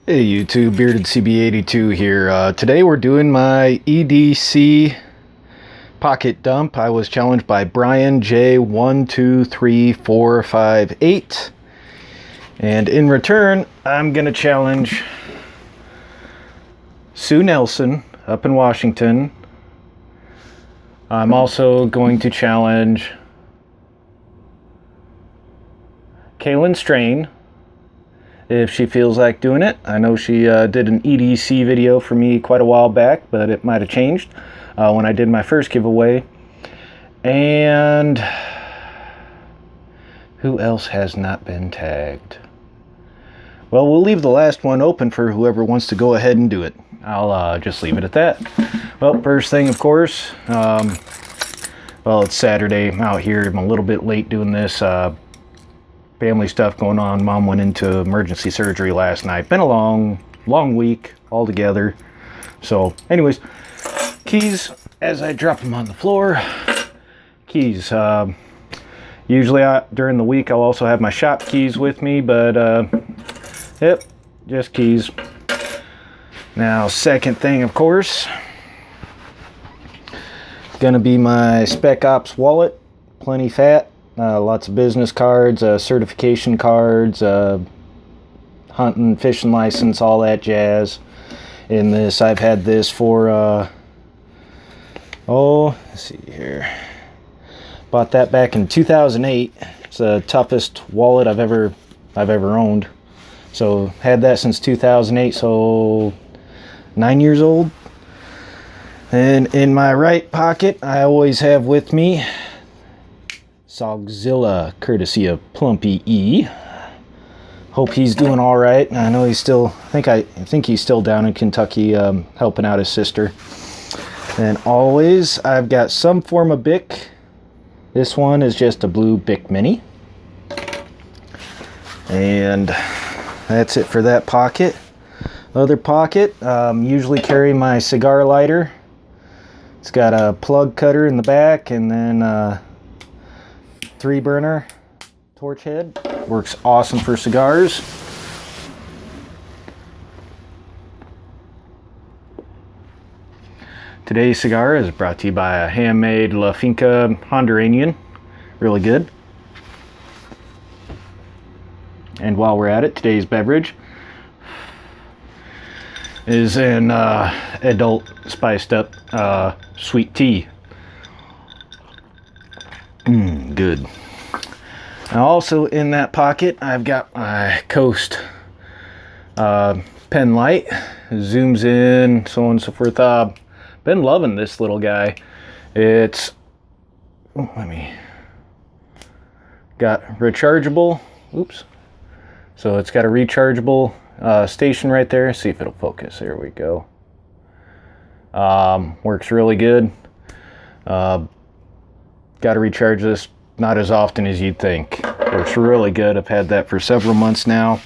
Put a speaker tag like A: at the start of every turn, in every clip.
A: Hey YouTube, Bearded CB82 here. Today we're doing my EDC pocket dump. I was challenged by Brian J123458, and in return I'm gonna challenge Sue Nelson up in Washington. I'm also going to challenge Kaylynn Strain if she feels like doing it. I know she did an E.D.C video for me quite a while back, but it might have changed when I did my first giveaway. And who else has not been tagged? Well, we'll leave the last one open for whoever wants to go ahead and do it. I'll just leave it at that. Well, first thing, of course, well, it's Saturday. I'm out here. I'm a little bit late doing this. Family stuff going on. Mom went into emergency surgery last night. Been a long week altogether. So anyways, keys, as I drop them on the floor. Keys. Usually during the week I'll also have my shop keys with me, but yep, just keys. Now, second thing, of course, gonna be my Spec Ops wallet. Plenty fat. Lots of business cards, certification cards, hunting, fishing license, all that jazz in this. I've had this for, let's see here. Bought that back in 2008. It's the toughest wallet I've ever owned. So had that since 2008, so 9 years old. And in my right pocket, I always have with me Sogzilla, courtesy of Plumpy E. Hope he's doing all right. I know he's still, I think he's still down in Kentucky helping out his sister. And always, I've got some form of Bic. This one is just a blue Bic Mini. And that's it for that pocket. Other pocket, usually carry my cigar lighter. It's got a plug cutter in the back, and then 3-burner torch head. Works awesome for cigars. Today's cigar is brought to you by a handmade La Finca Honduranian. Really good. And while we're at it, today's beverage is an adult spiced up sweet tea. Good. Now, also in that pocket, I've got my Coast pen light. Zooms in, so on and so forth. Been loving this little guy. It's got rechargeable. Oops. So it's got a rechargeable station right there. See if it'll focus. There we go. Works really good. Got to recharge this not as often as you'd think. Works really good. I've had that for several months now.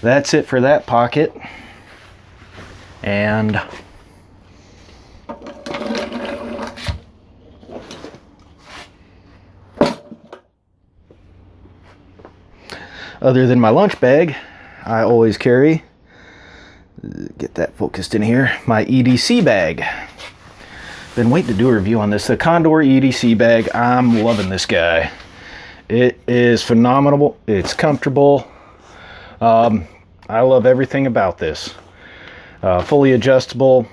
A: That's it for that pocket. And other than my lunch bag, I always carry, get that focused in here, my EDC bag. Been waiting to do a review on this. The Condor EDC bag. I'm loving this guy. It is phenomenal. It's comfortable. I love everything about this. Fully adjustable.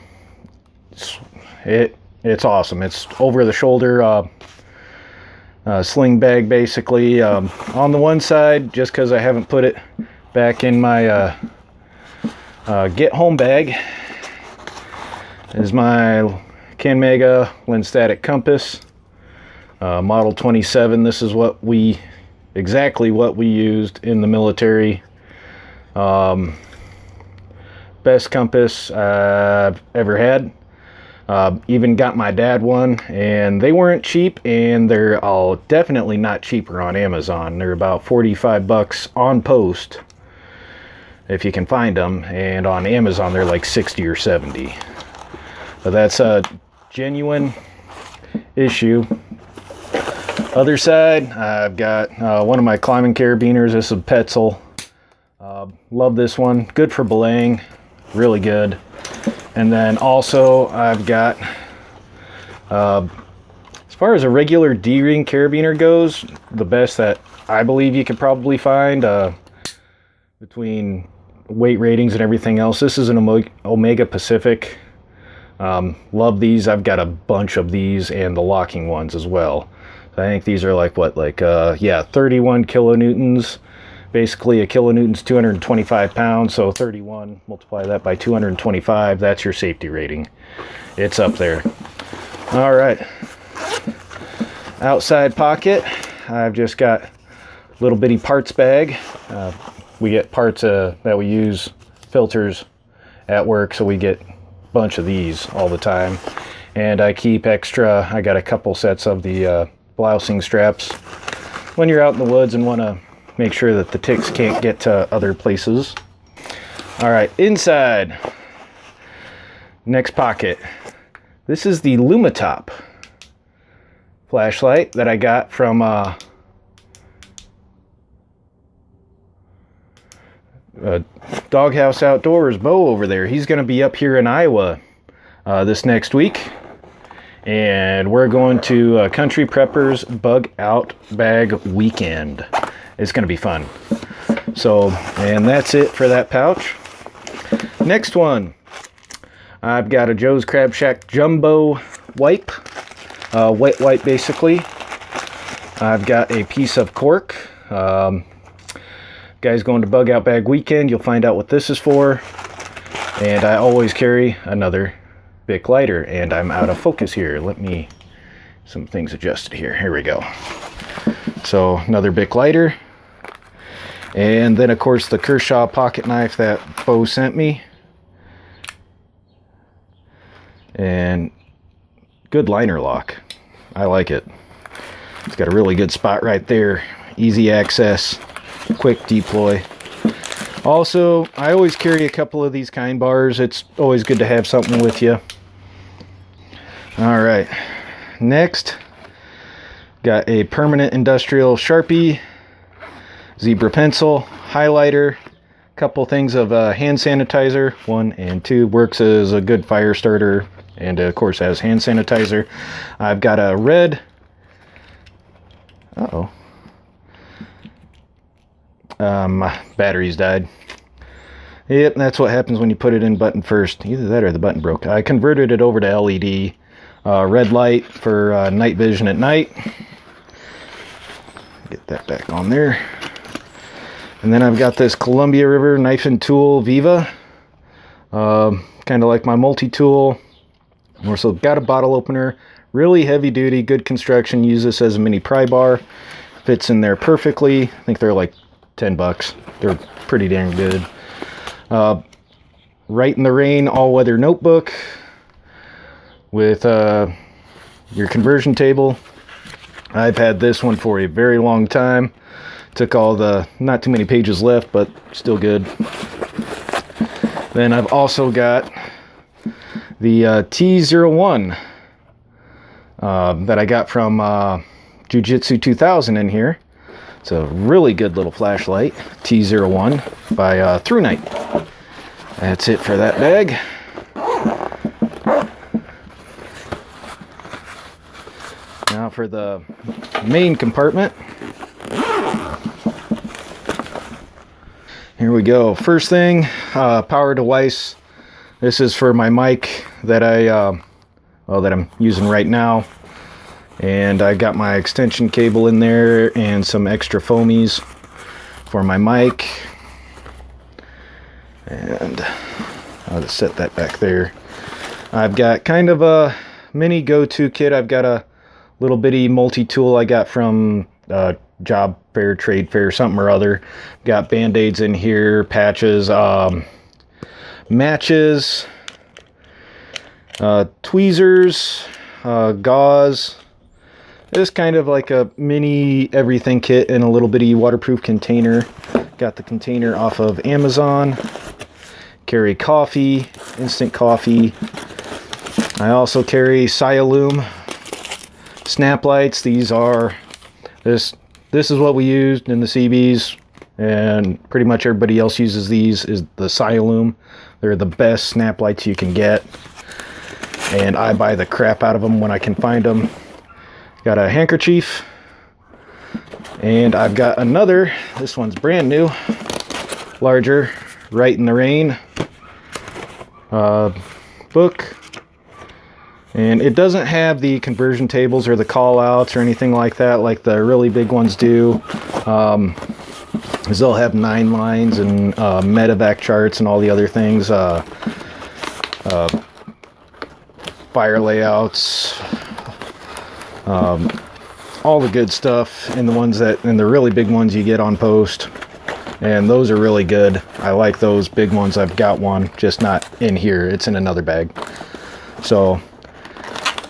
A: It's awesome. It's over the shoulder sling bag basically. On the one side, just because I haven't put it back in my get home bag, is my Canmega Lenstatic compass, model 27. This is exactly what we used in the military. Best compass I've ever had. Even got my dad one, and they weren't cheap, and they're definitely not cheaper on Amazon. They're about 45 bucks on post if you can find them, and on Amazon they're like 60 or 70. But that's a genuine issue. Other side, I've got one of my climbing carabiners. This is a Petzl Love this one. Good for belaying. Really good. And then also I've got, as far as a regular D-ring carabiner goes, the best that I believe you could probably find between weight ratings and everything else. This is an Omega Pacific. Love these. I've got a bunch of these and the locking ones as well. I think these are like what, like yeah, 31 kilonewtons. Basically a kilonewton's 225 pounds, so 31, multiply that by 225, that's your safety rating. It's up there. All right, outside pocket, I've just got a little bitty parts bag. We get parts that we use, filters at work, so we get a bunch of these all the time. And I keep extra, I got a couple sets of the blousing straps when you're out in the woods and want to make sure that the ticks can't get to other places. All right, inside, next pocket. This is the Lumatop flashlight that I got from Doghouse Outdoors, Bo over there. He's going to be up here in Iowa this next week. And we're going to Country Preppers Bug Out Bag Weekend. It's going to be fun. So, and that's it for that pouch. Next one, I've got a Joe's Crab Shack Jumbo wipe, wet wipe basically. I've got a piece of cork. Guys going to Bug Out Bag Weekend, you'll find out what this is for. And I always carry another Bic lighter, and I'm out of focus here. Let me, some things adjusted here. Here we go. So another Bic lighter. And then, of course, the Kershaw pocket knife that Bo sent me. And good liner lock. I like it. It's got a really good spot right there. Easy access, quick deploy. Also, I always carry a couple of these kind bars. It's always good to have something with you. All right. Next, got a permanent industrial Sharpie, zebra pencil, highlighter, couple things of hand sanitizer, 1 and 2, works as a good fire starter, and of course has hand sanitizer. I've got a red, my batteries died. Yep, that's what happens when you put it in button first. Either that or the button broke. I converted it over to LED, red light for night vision at night. Get that back on there. And then I've got this Columbia River Knife and Tool Viva. Kind of like my multi-tool. Also got a bottle opener. Really heavy duty, good construction. Use this as a mini pry bar. Fits in there perfectly. I think they're like 10 bucks. They're pretty dang good. Right in the Rain all-weather notebook with your conversion table. I've had this one for a very long time. Took all the, not too many pages left, but still good. Then I've also got the T01 that I got from Jiu-Jitsu 2000 in here. It's a really good little flashlight, T01 by Through Night. That's it for that bag. Now for the main compartment. Here we go. First thing, power device. This is for my mic that that I'm using right now. And I got my extension cable in there and some extra foamies for my mic. And I'll just set that back there. I've got kind of a mini go-to kit. I've got a little bitty multi-tool I got from job fair, trade fair, something or other. Got band-aids in here, patches, matches, tweezers, gauze. It's kind of like a mini everything kit in a little bitty waterproof container. Got the container off of Amazon. Carry coffee, instant coffee. I also carry Sialume snap lights. These are, this is what we used in the CBs and pretty much everybody else uses these, is the Siloom. They're the best snap lights you can get, and I buy the crap out of them when I can find them. Got a handkerchief, and I've got another, this one's brand new, larger, Right in the Rain book. And it doesn't have the conversion tables or the call outs or anything like that like the really big ones do. They'll have 9 lines and medevac charts and all the other things, fire layouts, all the good stuff, and the really big ones you get on post, and those are really good. I like those big ones. I've got one, just not in here, it's in another bag. So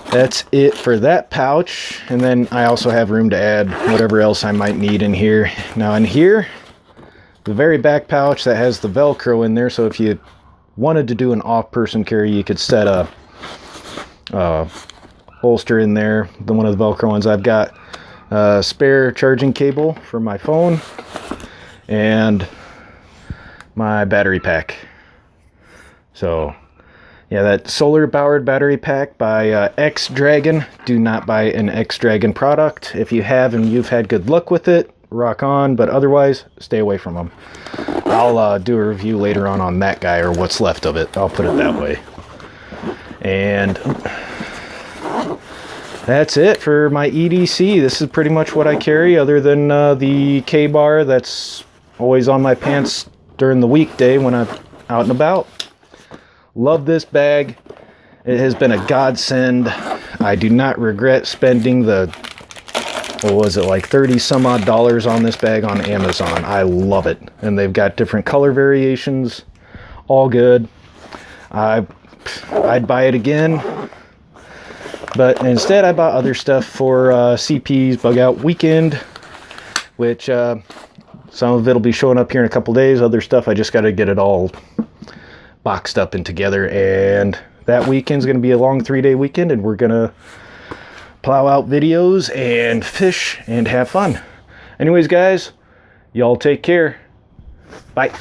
A: that's it for that pouch, and then I also have room to add whatever else I might need in here. Now in here, the very back pouch that has the Velcro in there, so if you wanted to do an off-person carry, you could set a holster in there, one of the Velcro ones. I've got a spare charging cable for my phone and my battery pack. So yeah, that solar powered battery pack by X-Dragon. Do not buy an X-Dragon product. If you have and you've had good luck with it, rock on, but otherwise stay away from them. I'll do a review later on that guy, or what's left of it, I'll put it that way. And that's it for my E.D.C. This is pretty much what I carry, other than the K-bar that's always on my pants during the weekday when I'm out and about. Love this bag. It has been a godsend. I do not regret spending the, what was it, like 30 some odd dollars on this bag on Amazon. I love it. And they've got different color variations. All good. I'd buy it again. But instead I bought other stuff for CP's Bug Out Weekend, which some of it will be showing up here in a couple days. Other stuff, I just got to get it all boxed up and together. And that weekend's going to be a long 3-day weekend, and we're going to plow out videos and fish and have fun. Anyways, guys, y'all take care. Bye.